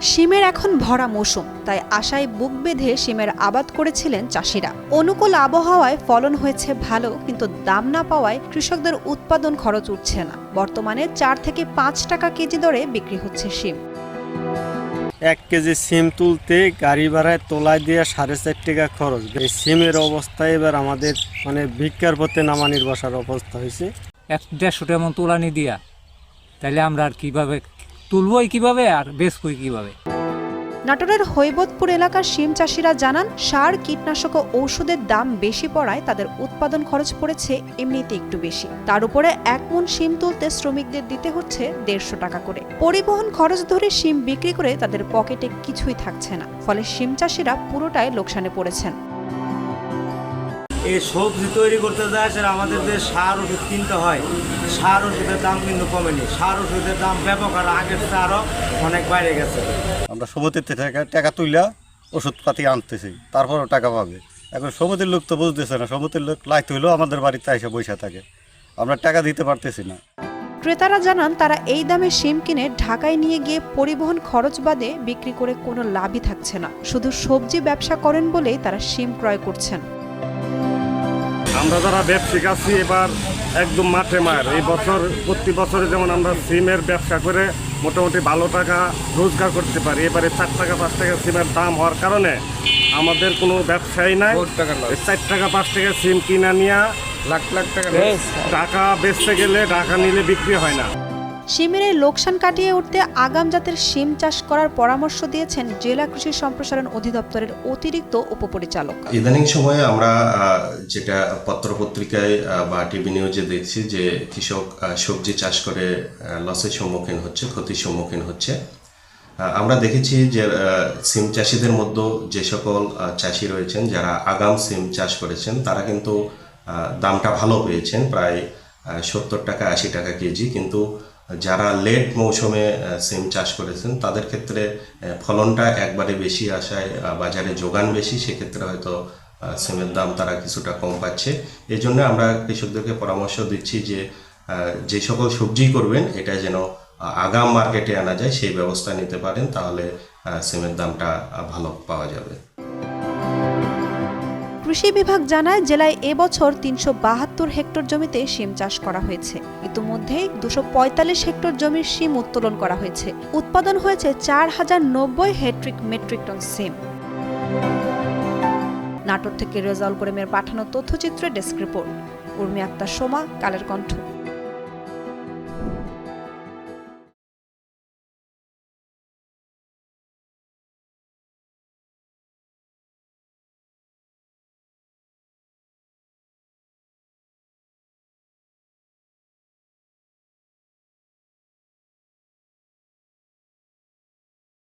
শিমের এখন ভরা মৌসুম, তাই আশায় বুক বেঁধে শিমের আবাদ করেছিলেন চাষিরা। অনুকূল আবহাওয়ায় ফলন হয়েছে ভালো, কিন্তু দাম না পাওয়ায় কৃষকদের উৎপাদন খরচ উঠছে না। বর্তমানে 4 থেকে 5 টাকা কেজি দরে বিক্রি হচ্ছে শিম। 1 কেজি সিম তুলতে গাড়ি ভাড়ায় তোলায় দিয়ে 4.5 টাকা খরচ। এই সিমের অবস্থা এবার আমাদের ভিক্ষার পথে নামানির বসার অবস্থা হয়েছে। 1-150 টাকা তোলানি দিয়া, তাহলে আমরা আর কিভাবে তুলবই, কিভাবে আর বেচবই কিভাবে? নাটোরের হৈবতপুর এলাকার শিম চাষিরা জানান, সার, কীটনাশক ও ঔষধের দাম বেশি পড়ায় তাদের উৎপাদন খরচ পড়েছে এমনিতে একটু বেশি। তার উপরে 1 মণ শিম তুলতে শ্রমিকদের দিতে হচ্ছে 150 টাকা করে। পরিবহন খরচ ধরে শিম বিক্রি করে তাদের পকেটে কিছুই থাকছে না। ফলে শিম চাষিরা পুরোটাই লোকসানে পড়েছেন। এই সবজি তৈরি করতে যায় সেটা আমাদের যে সার ওষুধ কিনতে হয়, সার ওষুধের দাম কিন্তু কমেনি। সার ওষুধের দাম ব্যাপক আর আগের চেয়ে আরও অনেক বাইরে গেছে। আমরা সমিতিতে টাকা তুইলা ওষুধপাতি আনতেছি, তারপরও টাকা পাবে। এখন সমিতির লোক তো বুঝতেছে না, সমিতির লোক লাইতে হইলেও আমাদের বাড়িতে এসে বসে থাকে, আমরা টাকা দিতে পারতেছি না। ক্রেতারা জানান, তারা এই দামে শিম কিনে ঢাকায় নিয়ে গিয়ে পরিবহন খরচ বাদে বিক্রি করে কোনো লাভই থাকছে না। শুধু সবজি ব্যবসা করেন বলেই তারা শিম ক্রয় করছেন। আমরা যারা ব্যবসায়িক আছি এবার একদম মাঠে মার। এই বছর প্রতি বছরে যেমন আমরা সিমের ব্যবসা করে মোটামুটি ভালো টাকা রোজগার করতে পারি, এবারে 4 টাকা 5 টাকা সিমের দাম হওয়ার কারণে আমাদের কোনো ব্যবসায়ী নাই। 4 টাকা 5 টাকা সিম কিনা নিয়ে লাখ টাকা বেচতে গেলে টাকা নিলে বিক্রি হয় না। শিমের এই লোকসান কাটিয়ে উঠতে আগাম জাতের শিম চাষ করার পরামর্শ দিয়েছেন জেলা কৃষি সম্প্রসারণ অধিদপ্তরের অতিরিক্ত উপপরিচালক। ইদানিং সময়ে আমরা যেটা পত্রপত্রিকায় বা টিভি নিউজে দেখছি যে কৃষক সবজি চাষ করে লসের সম্মুখীন হচ্ছে, ক্ষতির সম্মুখীন হচ্ছে। আমরা দেখেছি যে সিম চাষিদের মধ্যে যে সকল চাষি রয়েছেন যারা আগাম সিম চাষ করেছেন তারা কিন্তু দামটা ভালো পেয়েছেন, প্রায় 70 টাকা 80 টাকা কেজি। কিন্তু যারা লেট মৌসুমে সিম চাষ করেছেন তাদের ক্ষেত্রে ফলনটা একবারে বেশি আসায় বাজারে যোগান বেশি, সেক্ষেত্রে হয়তো সিমের দাম তারা কিছুটা কম পাচ্ছে। এই জন্য আমরা কৃষকদেরকে পরামর্শ দিচ্ছি যে যে সকল সবজি করবেন এটা যেন আগাম মার্কেটে আনা যায় সেই ব্যবস্থা নিতে পারেন, তাহলে সিমের দামটা ভালো পাওয়া যাবে। কৃষি বিভাগ জানায়, জেলায় এবছর 372 হেক্টর জমিতে শিম চাষ করা হয়েছে। ইতিমধ্যে 245 হেক্টর জমির শিম উত্তোলন করা হয়েছে। উৎপাদন হয়েছে 4090 মেট্রিক টন শিম। নাটোর থেকে রেজাউল করিমের পাঠানো তথ্যচিত্রে ডেস্ক রিপোর্ট। উর্মি আক্তার সোমা, কালের কণ্ঠ।